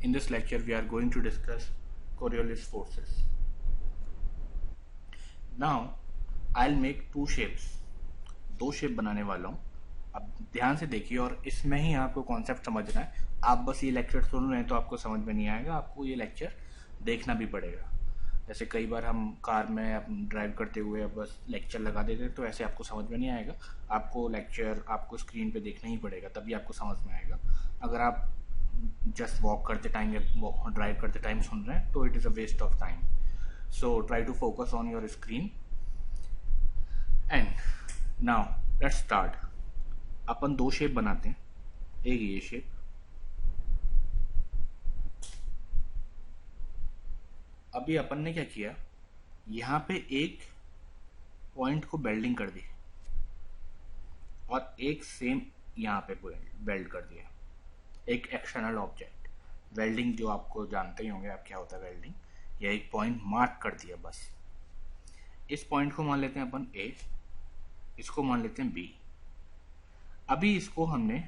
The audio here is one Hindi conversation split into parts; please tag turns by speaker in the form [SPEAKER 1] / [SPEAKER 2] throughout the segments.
[SPEAKER 1] In this lecture, we are going to discuss Coriolis forces. Now, I'll make two shapes. दो शेप बनाने वाला हूँ. अब ध्यान से देखिए और इसमें ही आपको कॉन्सेप्ट समझना है. आप बस ये लेक्चर सुन रहे हैं तो आपको समझ में नहीं आएगा, आपको ये लेक्चर देखना भी पड़ेगा. जैसे कई बार हम कार में ड्राइव करते हुए बस लेक्चर लगा देते हैं, तो ऐसे आपको समझ में नहीं आएगा. आपको लेक्चर आपको स्क्रीन पे देखना ही पड़ेगा, तभी आपको समझ में आएगा. अगर आप जस्ट वॉक करते टाइम या ड्राइव करते टाइम सुन रहे हैं तो it is a waste of time. So try to focus on your screen. And now let's start. अपन दो शेप बनाते हैं. एक ये शेप, अभी अपन ने क्या किया, यहाँ पे एक पॉइंट को बेल्डिंग कर दी और एक सेम यहाँ पे बेल्ड कर दिया. एक एक्सटर्नल ऑब्जेक्ट वेल्डिंग, जो आपको जानते ही होंगे आप क्या होता है वेल्डिंग, या एक पॉइंट मार्क कर दिया बस. इस पॉइंट को मान लेते हैं अपन ए, इसको मान लेते हैं बी. अभी इसको हमने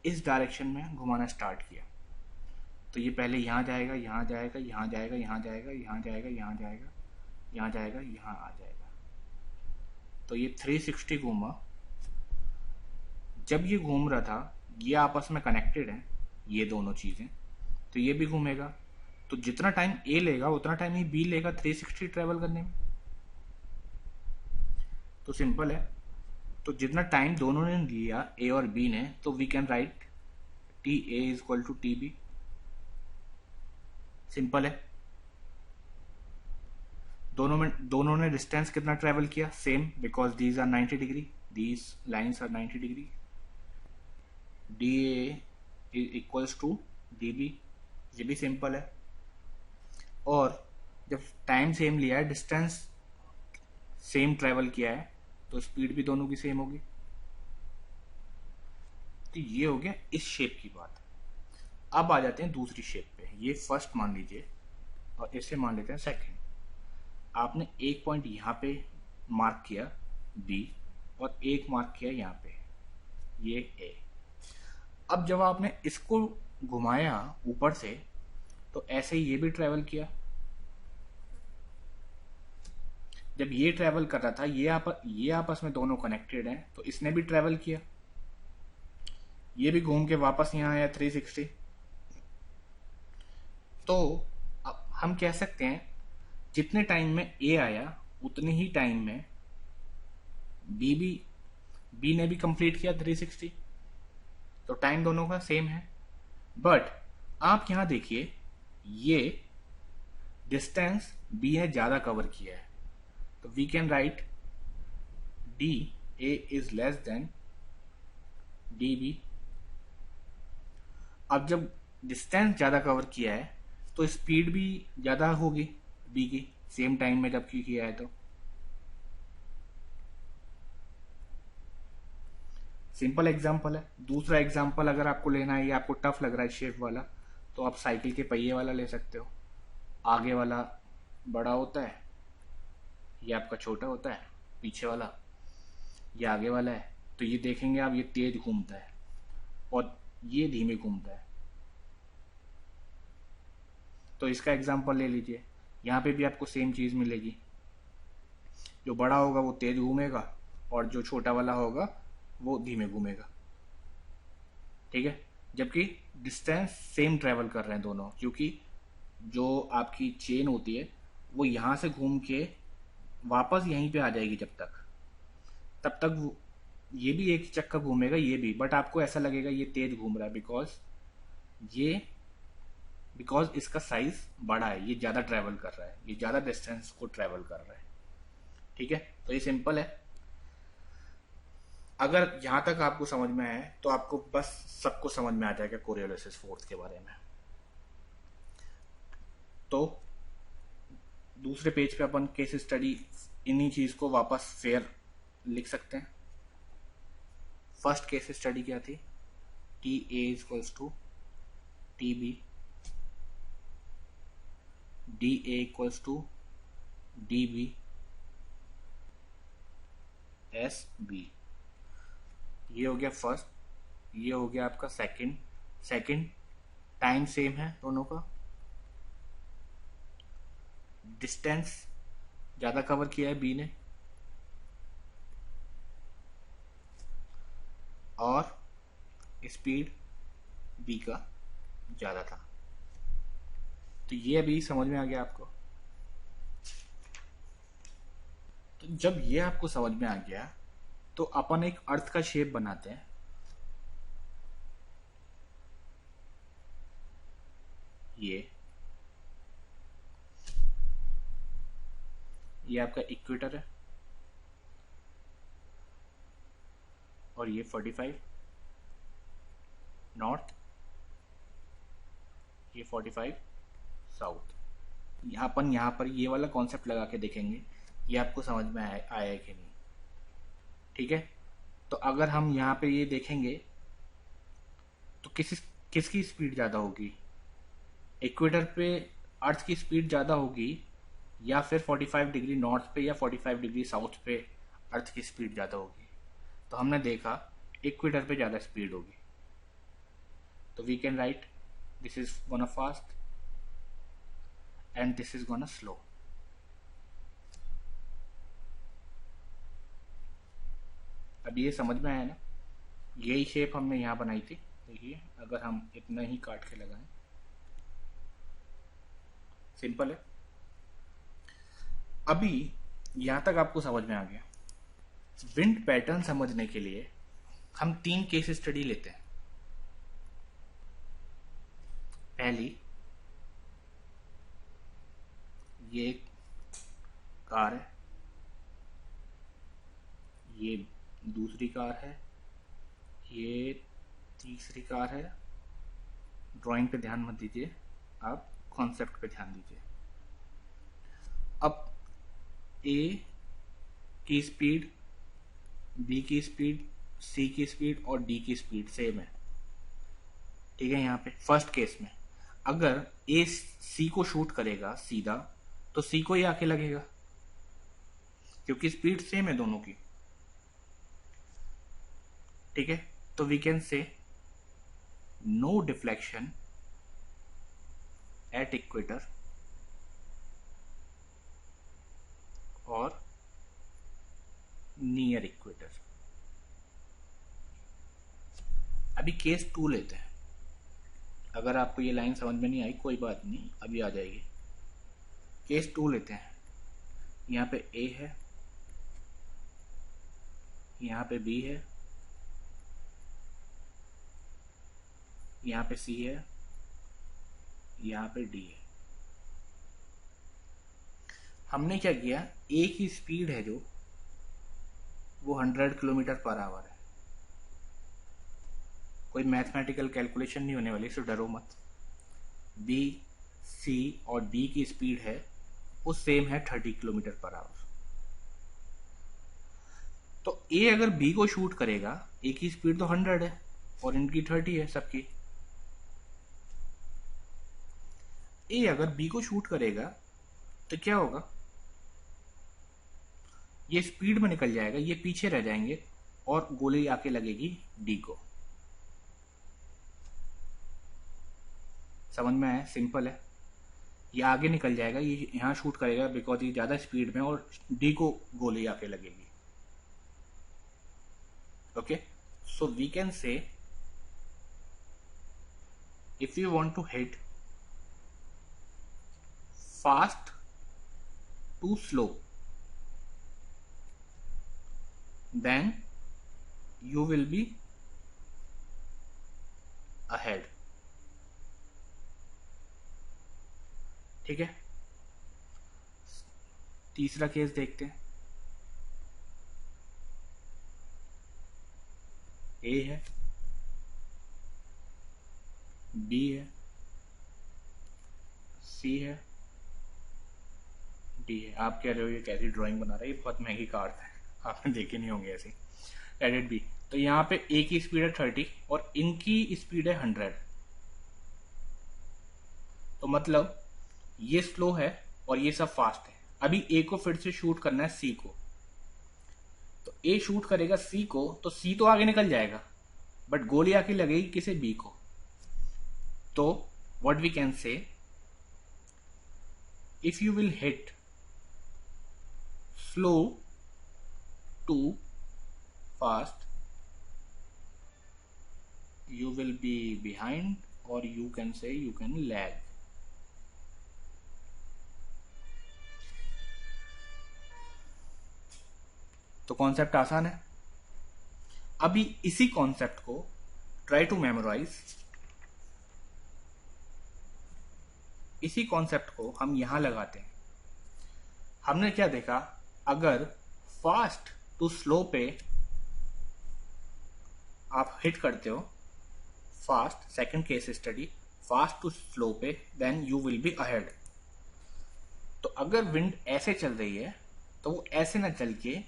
[SPEAKER 1] इस डायरेक्शन में घुमाना स्टार्ट किया, तो ये पहले यहाँ जाएगा, यहाँ जाएगा, यहाँ जाएगा, यहाँ जाएगा, यहाँ जाएगा, यहाँ जाएगा, यहाँ जाएगा, यहाँ आ जाएगा. तो ये 360 घूमा. जब ये घूम रहा था, ये आपस में कनेक्टेड है ये दोनों चीजें, तो ये भी घूमेगा. तो जितना टाइम ए लेगा उतना टाइम ही बी लेगा 360 ट्रेवल करने में. तो सिंपल है. तो जितना टाइम दोनों ने लिया ए और बी ने, तो we can write T A is equal to T B. Simple है. दोनों ने डिस्टेंस कितना ट्रेवल किया, same, because these are 90 degree, these lines are 90 degree. D A is equals to D B. ये भी सिंपल है. और जब टाइम सेम लिया है, डिस्टेंस सेम ट्रेवल किया है, तो स्पीड भी दोनों की सेम होगी. तो ये हो गया इस शेप की बात. अब आ जाते हैं दूसरी शेप पे. ये फर्स्ट मान लीजिए और इसे मान लेते हैं सेकंड. आपने एक पॉइंट यहाँ पे मार्क किया बी और एक मार्क किया यहाँ पे, ये ए. अब जब आपने इसको घुमाया ऊपर से, तो ऐसे ही ये भी ट्रेवल किया. जब ये ट्रेवल कर रहा था, ये आपस में दोनों कनेक्टेड हैं, तो इसने भी ट्रेवल किया. ये भी घूम के वापस यहाँ आया 360. तो अब हम कह सकते हैं जितने टाइम में ए आया उतने ही टाइम में बी ने भी कंप्लीट किया 360. तो टाइम दोनों का सेम है. बट आप यहां देखिए, ये डिस्टेंस बी ने ज्यादा कवर किया है, तो we can write D A is less than D B. अब जब डिस्टेंस ज्यादा कवर किया है, तो स्पीड भी ज्यादा होगी बी की, सेम टाइम में जब किया है. तो सिंपल एग्जांपल है. दूसरा एग्जांपल अगर आपको लेना है, ये आपको टफ लग रहा है शेप वाला, तो आप साइकिल के पहिए वाला ले सकते हो. आगे वाला बड़ा होता है, ये आपका छोटा होता है. पीछे वाला ये आगे वाला है. तो ये देखेंगे आप, ये तेज घूमता है और ये धीमे घूमता है. तो इसका एग्जांपल ले लीजिए. यहाँ पे भी आपको सेम चीज मिलेगी. जो बड़ा होगा वो तेज घूमेगा और जो छोटा वाला होगा वो धीमे घूमेगा. ठीक है. जबकि डिस्टेंस सेम ट्रेवल कर रहे हैं दोनों, क्योंकि जो आपकी चेन होती है वो यहां से घूम के वापस यहीं पे आ जाएगी. तब तक वो ये भी एक चक्कर घूमेगा, ये भी. बट आपको ऐसा लगेगा ये तेज घूम रहा है, बिकॉज इसका साइज बड़ा है, ये ज्यादा ट्रेवल कर रहा है, ये ज्यादा डिस्टेंस को ट्रेवल कर रहा है. ठीक है. तो ये सिंपल है. अगर यहां तक आपको समझ में आए तो आपको बस सबको समझ में आ जाएगा कोरियोलिस फोर्स के बारे में. तो दूसरे पेज पे अपन केस स्टडी इन्हीं चीज को वापस फेयर लिख सकते हैं. फर्स्ट केस स्टडी क्या थी, T A equals to T B, D A equals to D B S B. ये हो गया फर्स्ट. ये हो गया आपका सेकंड. टाइम सेम है दोनों का, डिस्टेंस ज़्यादा कवर किया है बी ने, और स्पीड बी का ज़्यादा था। तो ये अभी समझ में आ गया आपको। तो जब ये आपको समझ में आ गया तो अपन एक अर्थ का शेप बनाते हैं। ये आपका इक्वेटर है और ये 45 नॉर्थ, ये 45 साउथ। यहाँ पर ये वाला कॉन्सेप्ट लगा के देखेंगे ये आपको समझ में आया कि नहीं। ठीक है, तो अगर हम यहाँ पे ये देखेंगे तो किसकी स्पीड ज़्यादा होगी, इक्वेटर पे अर्थ की स्पीड ज़्यादा होगी या फिर 45 डिग्री नॉर्थ पे या 45 डिग्री साउथ पे अर्थ की स्पीड ज़्यादा होगी। तो हमने देखा इक्वेटर पे ज़्यादा स्पीड होगी, तो we can write this is gonna fast and this is gonna slow. अब ये समझ में आया ना, यही शेप हमने यहाँ बनाई थी। देखिए अगर हम इतना ही काट के लगाएं, सिंपल है। अभी यहां तक आपको समझ में आ गया। विंड पैटर्न समझने के लिए हम 3 केस स्टडी लेते हैं। पहली, ये एक कार है, ये दूसरी कार है, ये तीसरी कार है। ड्राइंग पे ध्यान मत दीजिए, आप कॉन्सेप्ट पे ध्यान दीजिए। अब ए की स्पीड, बी की स्पीड, सी की स्पीड और डी की स्पीड सेम है। ठीक है, यहाँ पे फर्स्ट केस में अगर ए सी को शूट करेगा सीधा तो सी को ही आके लगेगा क्योंकि स्पीड सेम है दोनों की। ठीक है, तो we can say no deflection at equator और नियर इक्वेटर। अभी केस 2 लेते हैं। अगर आपको ये लाइन समझ में नहीं आई कोई बात नहीं, अभी आ जाएगी। केस 2 लेते हैं। यहाँ पे ए है, यहाँ पे बी है, यहाँ पे सी है, यहाँ पे डी है। हमने क्या किया, ए की स्पीड है जो वो 100 किलोमीटर पर आवर है। कोई मैथमेटिकल कैलकुलेशन नहीं होने वाली, सो डरो मत। बी, सी और डी की स्पीड है वो सेम है 30 किलोमीटर पर आवर। तो ए अगर बी को शूट करेगा, ए की स्पीड तो 100 है और इनकी 30 है सबकी। ए अगर बी को शूट करेगा तो क्या होगा, ये स्पीड में निकल जाएगा, ये पीछे रह जाएंगे और गोली आके लगेगी डी को। समझ में आया, सिंपल है। ये आगे निकल जाएगा, ये यहाँ शूट करेगा बिकॉज ये ज़्यादा स्पीड में और डी को गोली आके लगेगी। Okay, so we can say if you want to hit fast to slow then you will be ahead। ठीक है, तीसरा केस देखते हैं। ए है, बी है, सी है, डी है। आप कह रहे हो ये कैसी ड्राइंग बना रहे हैं, ये बहुत महंगी कार है, आपने देखे नहीं होंगे ऐसी। Let it be. तो यहाँ पे ए की स्पीड है 30 और इनकी स्पीड है 100। तो मतलब ये स्लो है और ये सब फास्ट है। अभी ए को फिर से शूट करना है सी को, तो ए शूट करेगा सी को तो सी तो आगे निकल जाएगा बट गोली आके लगेगी किसे, बी को। तो what we can say, if you will hit slow to fast, you will be behind, or you can say you can lag. तो कॉन्सेप्ट आसान है। अभी इसी कॉन्सेप्ट को ट्राई टू मेमोराइज। इसी कॉन्सेप्ट को हम यहां लगाते हैं। हमने क्या देखा, अगर फास्ट टू स्लो पे आप हिट करते हो, fast, second case study, fast to slow पे, then you will be ahead. तो अगर विंड ऐसे चल रही है तो वो ऐसे ना चल के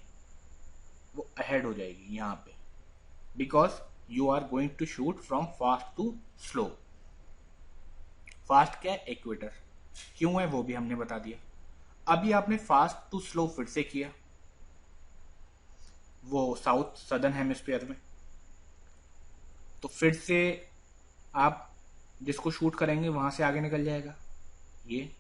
[SPEAKER 1] वो अहेड हो जाएगी यहां पे, because you are going to shoot from fast to slow. Fast क्या है, इक्वेटर, क्यों है वो भी हमने बता दिया। अभी आपने फास्ट टू स्लो फिर से किया, वो साउथ सदर्न हेमिस्फीयर में, तो फिर से आप जिसको शूट करेंगे वहां से आगे निकल जाएगा ये।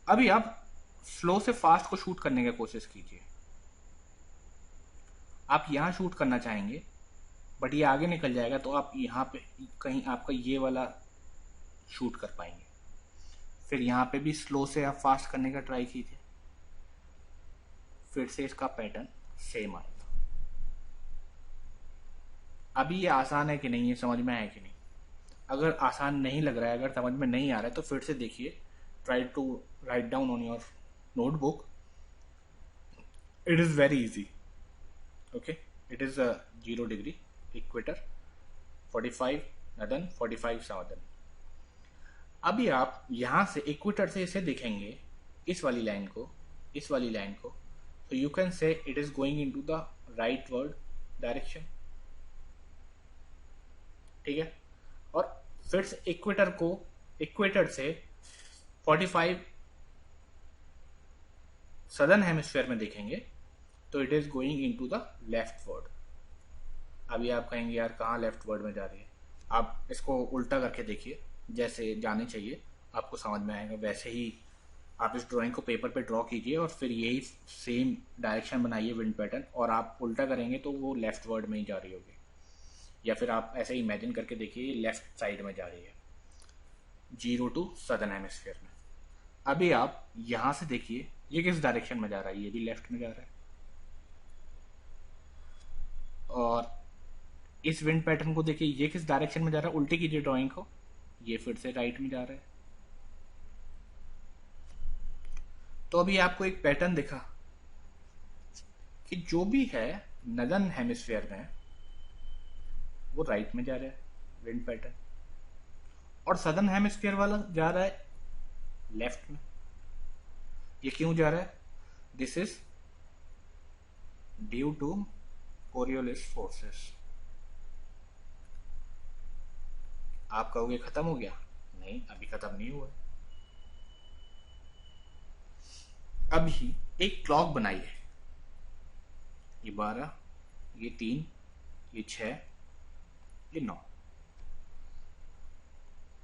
[SPEAKER 1] अभी आप स्लो से फास्ट को शूट करने की कोशिश कीजिए। आप यहां शूट करना चाहेंगे बट ये आगे निकल जाएगा, तो आप यहाँ पे कहीं आपका ये वाला शूट कर पाएंगे। फिर यहाँ पे भी स्लो से आप फास्ट करने का ट्राई कीजिए, फिर से इसका पैटर्न सेम आएगा। अभी ये आसान है कि नहीं, ये समझ में आया कि नहीं? अगर आसान नहीं लग रहा है, अगर समझ में नहीं आ रहा है, तो फिर से देखिए, try to write down on your notebook. It is very easy, okay. It is 0 degree equator, 45 northern, 45 southern. अभी आप यहां से इक्वेटर से इसे देखेंगे, इस वाली लाइन को, इस वाली लाइन को, तो you can say it is going into the rightward direction, ठीक है। और फिर से इक्वेटर को, इक्वेटर से 45 सदर्न हेमिस्फीयर में देखेंगे तो it is going into the left word. अभी आप कहेंगे यार कहाँ लेफ्ट वर्ड में जा रही है, आप इसको उल्टा करके देखिए, जैसे जाने चाहिए आपको समझ में आएगा वैसे ही आप इस ड्राइंग को पेपर पे ड्रॉ कीजिए और फिर यही सेम डायरेक्शन बनाइए विंड पैटर्न, और आप उल्टा करेंगे तो वो लेफ्ट वर्ड में ही जा रही होगी। या फिर आप ऐसे इमेजिन करके देखिए लेफ्ट साइड में जा रही है, 0 टू सदर्न हेमिस्फीयर में। अभी आप यहां से देखिए ये किस डायरेक्शन में जा रहा है, ये भी लेफ्ट में जा रहा है। और इस विंड पैटर्न को देखिए, ये किस डायरेक्शन में जा रहा है, उल्टी कीजिए ड्राइंग को, ये फिर से राइट में जा रहा है। तो अभी आपको एक पैटर्न दिखा कि जो भी है नदर्न हेमिस्फीयर में वो राइट में जा रहा है विंड पैटर्न, और सदर्न हेमिस्फीयर वाला जा रहा है लेफ्ट में। ये क्यों जा रहा है? This is due to Coriolis forces. आप कहोगे खत्म हो गया, नहीं अभी खत्म नहीं हुआ। अभी एक क्लॉक बनाइए, ये 12, ये 3, ये 6, ये 9।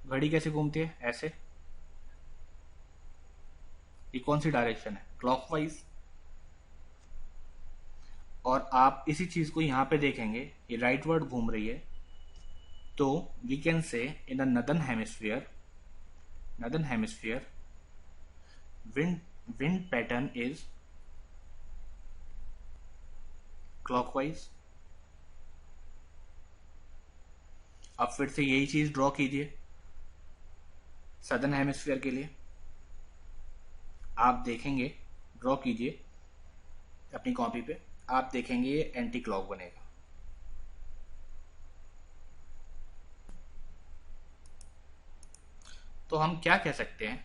[SPEAKER 1] घड़ी कैसे घूमती है? ऐसे। ये कौन सी डायरेक्शन है? क्लॉकवाइज। और आप इसी चीज को यहां पे देखेंगे, ये राइटवर्ड घूम रही है, तो we can say in the northern hemisphere wind pattern is clockwise। अब फिर से यही चीज ड्रॉ कीजिए सदर्न हेमिस्फीयर के लिए। आप देखेंगे, ड्रॉ कीजिए अपनी कॉपी पे, आप देखेंगे ये एंटी क्लॉक बनेगा। तो हम क्या कह सकते हैं,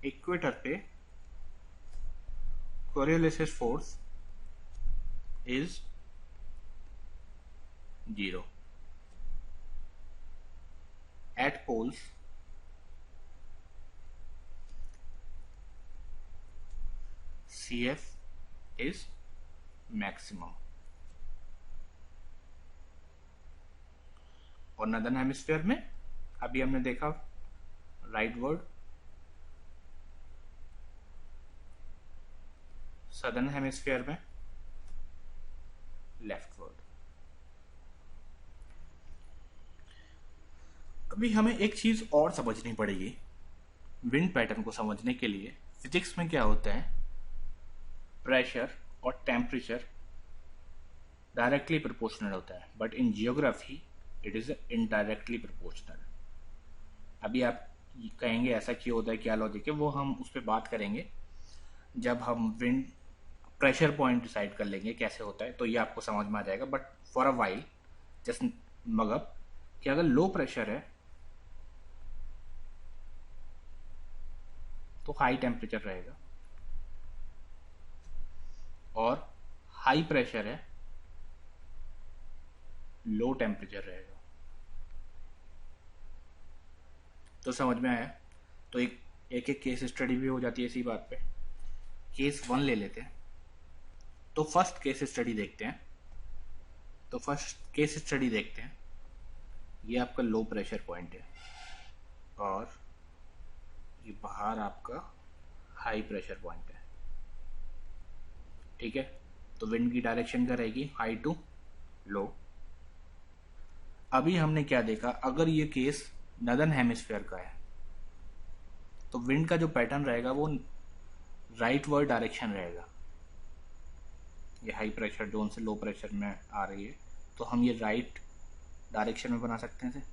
[SPEAKER 1] इक्वेटर पे Coriolis force is 0, at poles CF is maximum. और नदर्न हेमिस्फीयर में अभी हमने देखा राइट वर्ड, सदर्न हेमिस्फीयर में लेफ्ट वर्ड। अभी हमें एक चीज और समझनी पड़ेगी विंड पैटर्न को समझने के लिए। फिजिक्स में क्या होता है, प्रेशर और टेम्परेचर डायरेक्टली प्रोपोर्शनल होता है, but in geography it is indirectly proportional. अभी आप कहेंगे ऐसा क्यों होता है, क्या लॉजिक है, वो हम उस पर बात करेंगे जब हम विंड प्रेशर पॉइंट डिसाइड कर लेंगे कैसे होता है, तो ये आपको समझ में आ जाएगा। But for a while just मतलब कि अगर लो प्रेशर है तो हाई टेम्परेचर रहेगा, और हाई प्रेशर है लो टेम्परेचर रहेगा। तो समझ में आया? तो एक एक केस स्टडी भी हो जाती है इसी बात पे। केस 1 ले लेते हैं। तो फर्स्ट केस स्टडी देखते हैं। ये आपका लो प्रेशर पॉइंट है और ये बाहर आपका हाई प्रेशर पॉइंट है। ठीक है, तो विंड की डायरेक्शन क्या रहेगी, हाई टू लो। अभी हमने क्या देखा, अगर ये केस नदर्न हेमिस्फीयर का है तो विंड का जो पैटर्न रहेगा वो राइट वर्ड डायरेक्शन रहेगा। ये हाई प्रेशर जोन से लो प्रेशर में आ रही है, तो हम ये राइट डायरेक्शन में बना सकते हैं।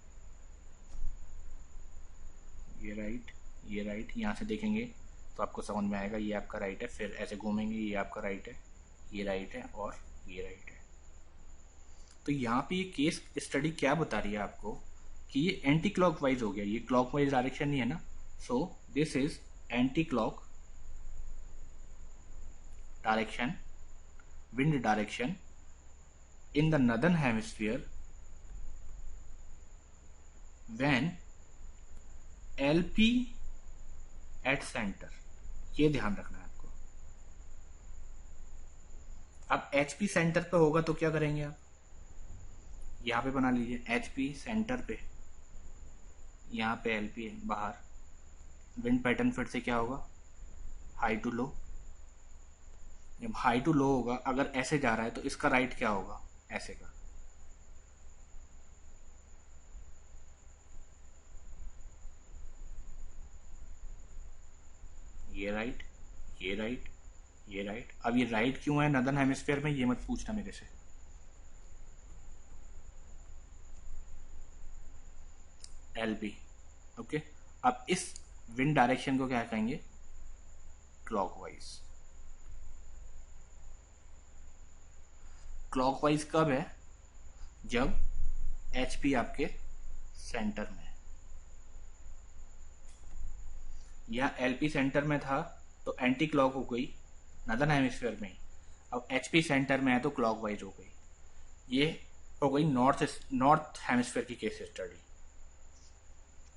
[SPEAKER 1] ये राइट यहाँ से देखेंगे तो आपको समझ में आएगा ये आपका राइट है, फिर ऐसे घूमेंगे ये आपका राइट है, ये राइट है और ये राइट है। तो यहाँ पे ये केस स्टडी क्या बता रही है आपको कि ये एंटी क्लॉकवाइज हो गया, ये क्लॉकवाइज डायरेक्शन नहीं है ना। So this is anti clock direction, wind direction in the northern hemisphere when LP at center। ये ध्यान रखना है आपको। अब HP सेंटर पे होगा तो क्या करेंगे आप, यहाँ पे बना लीजिए HP सेंटर पे, यहाँ पे LP है बाहर, विंड पैटर्न फिर से क्या होगा, हाई टू लो। जब हाई टू लो होगा, अगर ऐसे जा रहा है तो इसका राइट क्या होगा, ऐसे का। ये राइट, ये राइट, ये राइट। अब ये राइट क्यों है नदर्न हेमिस्फीयर में, ये मत पूछना मेरे से। LP okay. अब इस विंड डायरेक्शन को क्या कहेंगे, क्लॉकवाइज। क्लॉकवाइज कब है, जब HP आपके सेंटर में है। यहाँ LP सेंटर में था तो एंटी क्लॉक हो गई नदर्न हेमिस्फीयर में। अब HP सेंटर में है तो क्लॉकवाइज हो गई। ये हो गई नॉर्थ हेमिस्फीयर की केस स्टडी।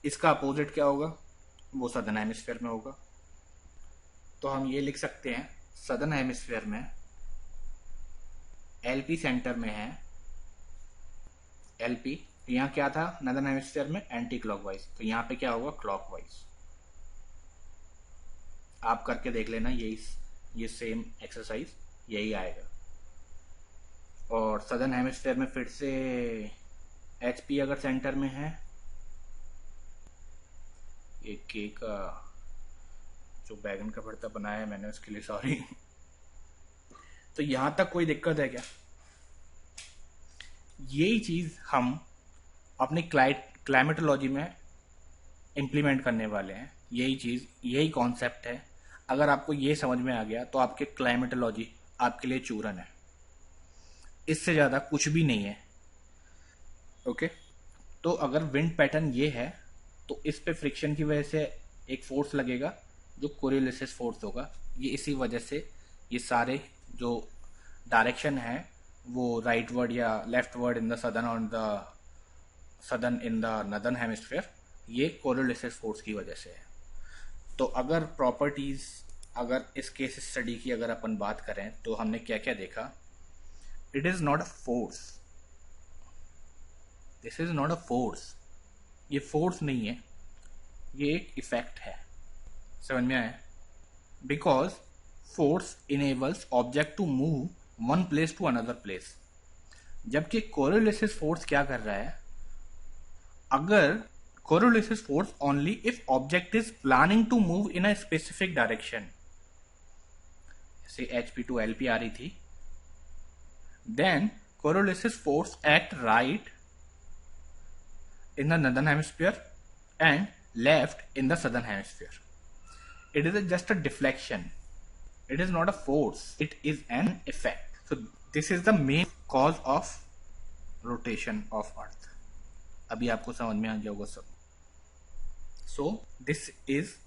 [SPEAKER 1] इसका अपोजिट क्या होगा, वो सदर्न हेमिस्फीयर में होगा। तो हम ये लिख सकते हैं सदर्न हेमिस्फीयर में LP सेंटर में है, LP यहाँ क्या था नदर्न हेमिस्फीयर में एंटी क्लॉकवाइज, तो यहाँ पे क्या होगा, क्लॉकवाइज। आप करके देख लेना, ये सेम एक्सरसाइज यही आएगा। और सदर्न हेमिस्फीयर में फिर से HP अगर सेंटर में है, ये के का जो बैगन का भरता बनाया है मैंने उसके लिए सॉरी। तो यहां तक कोई दिक्कत है क्या, यही चीज हम अपनी क्लाइमेटोलॉजी में इंप्लीमेंट करने वाले हैं। यही चीज, यही कॉन्सेप्ट है। अगर आपको ये समझ में आ गया तो आपके क्लाइमेटोलॉजी आपके लिए चूरन है, इससे ज्यादा कुछ भी नहीं है। ओके, तो अगर विंड पैटर्न ये है तो इस पे फ्रिक्शन की वजह से एक फोर्स लगेगा जो कोरियोलिसिस फोर्स होगा। ये इसी वजह से ये सारे जो डायरेक्शन है वो राइट वर्ड या leftward in the southern और southern in the northern hemisphere, ये कोरियोलिसिस फोर्स की वजह से है। तो अगर प्रॉपर्टीज, अगर इस केस स्टडी की अगर अपन बात करें तो हमने क्या क्या देखा it is not a force, this is not a force, ये फोर्स नहीं है, ये एक इफेक्ट है। समझ में आया? Because force enables object to move one place to another place, जबकि कोरोलिसिस फोर्स क्या कर रहा है, अगर Coriolis force only if object is planning to move in a specific direction, जैसे HP टू LP आ रही थी, then Coriolis force act right in the northern hemisphere and left in the southern hemisphere. It is just a deflection. It is not a force. It is an effect. So this is the main cause of rotation of Earth. अभी आपको समझ में आ गया होगा सब. So this is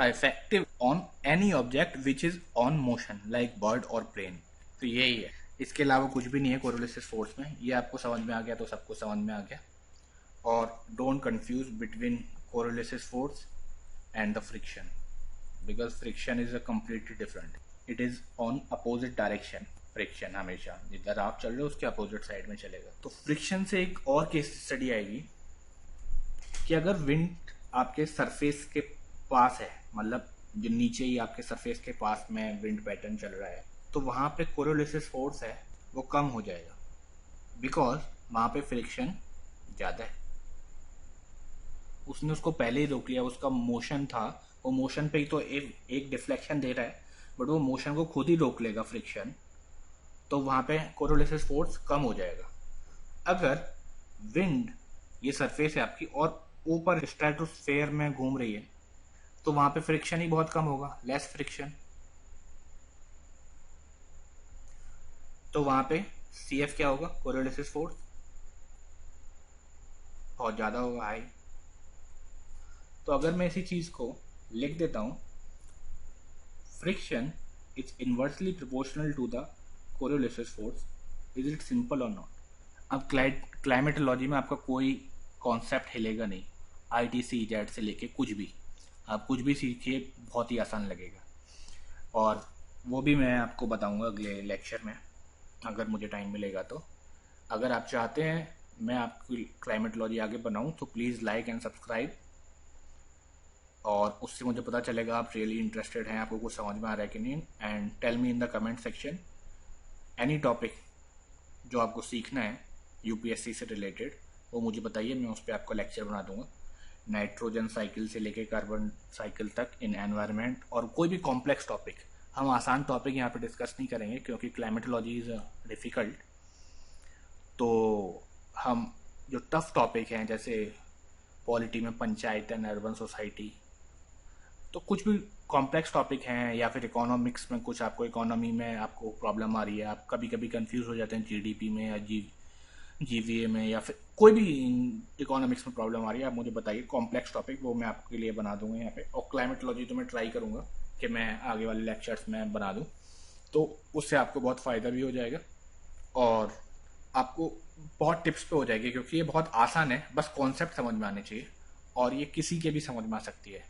[SPEAKER 1] effective on any object which is on motion like bird or plane. तो यही है, इसके अलावा कुछ भी नहीं है कोरोलिसिस फोर्स में. ये आपको समझ में आ गया तो सबको समझ में आ गया. और don't confuse between coriolis force and the friction, because friction is a completely different, it is on opposite direction. friction हमेशा जिधर आप चल रहे हो उसके अपोजिट साइड में चलेगा. तो फ्रिक्शन से एक और केस स्टडी आएगी कि अगर विंड आपके सरफेस के पास है, मतलब जो नीचे ही आपके सरफेस के पास में विंड पैटर्न चल रहा है, तो वहां पे कोरियोलिसिस फोर्स है वो कम हो जाएगा, बिकॉज वहां पे फ्रिक्शन ज्यादा है. उसने उसको पहले ही रोक लिया, उसका मोशन था, वो मोशन पे ही तो एक डिफ्लेक्शन दे रहा है, बट वो मोशन को खुद ही रोक लेगा फ्रिक्शन, तो वहां पे कोरियोलिसिस फोर्स कम हो जाएगा. अगर विंड ये सरफेस है आपकी और ऊपर स्ट्रेटोस्फेयर में घूम रही है, तो वहां पे फ्रिक्शन ही बहुत कम होगा, लेस फ्रिक्शन, तो वहां पे CF क्या होगा, कोरियोलिसिस फोर्स बहुत ज्यादा होगा, हाई. तो अगर मैं इसी चीज को लिख देता हूं, friction is inversely proportional to the Coriolis force, is it simple और नॉट. अब क्लाइमेटोलॉजी में आपका कोई कॉन्सेप्ट हिलेगा नहीं, ITCZ से लेके कुछ भी, आप कुछ भी सीखिए, बहुत ही आसान लगेगा. और वो भी मैं आपको बताऊंगा अगले लेक्चर में, अगर मुझे टाइम मिलेगा तो. अगर आप चाहते हैं मैं आपकी क्लाइमेटोलॉजी आगे बनाऊं तो प्लीज़ लाइक एंड सब्सक्राइब, और उससे मुझे पता चलेगा आप रियली इंटरेस्टेड हैं, आपको कुछ समझ में आ रहा है कि नहीं. And tell me in the comment section any topic जो आपको सीखना है UPSC से रिलेटेड, वो मुझे बताइए, मैं उस पर आपका लेक्चर बना दूंगा. नाइट्रोजन साइकिल से लेके कार्बन साइकिल तक इन एनवायरनमेंट, और कोई भी कॉम्प्लेक्स टॉपिक. हम आसान टॉपिक यहाँ पे डिस्कस नहीं करेंगे क्योंकि क्लाइमेटोलॉजी इज डिफिकल्ट. तो हम जो टफ टॉपिक हैं, जैसे पॉलिटी में पंचायत एंड अर्बन सोसाइटी, तो कुछ भी कॉम्प्लेक्स टॉपिक हैं, या फिर इकोनॉमिक्स में कुछ आपको इकोनॉमी में आपको प्रॉब्लम आ रही है, आप कभी कभी कंफ्यूज हो जाते हैं GDP में या GVA में, या फिर कोई भी इकोनॉमिक्स में प्रॉब्लम आ रही है, आप मुझे बताइए कॉम्प्लेक्स टॉपिक, वो मैं आपके लिए बना दूंगा यहाँ पे. और क्लाइमेटोलॉजी तो मैं ट्राई करूंगा कि मैं आगे वाले लेक्चर्स में बना दूं, तो उससे आपको बहुत फ़ायदा भी हो जाएगा और आपको बहुत टिप्स पे हो जाएगी, क्योंकि ये बहुत आसान है, बस कॉन्सेप्ट समझ में आने चाहिए, और ये किसी के भी समझ में आ सकती है.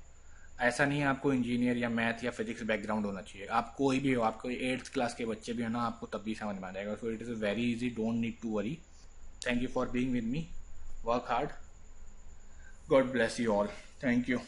[SPEAKER 1] ऐसा नहीं है आपको इंजीनियर या मैथ या फिजिक्स बैकग्राउंड होना चाहिए, आप कोई भी हो, आपको 8th क्लास के बच्चे भी हो ना, आपको तब भी समझ में आ जाएगा. So it is very easy, don't need to worry. Thank you for being with me, work hard, God bless you all, thank you.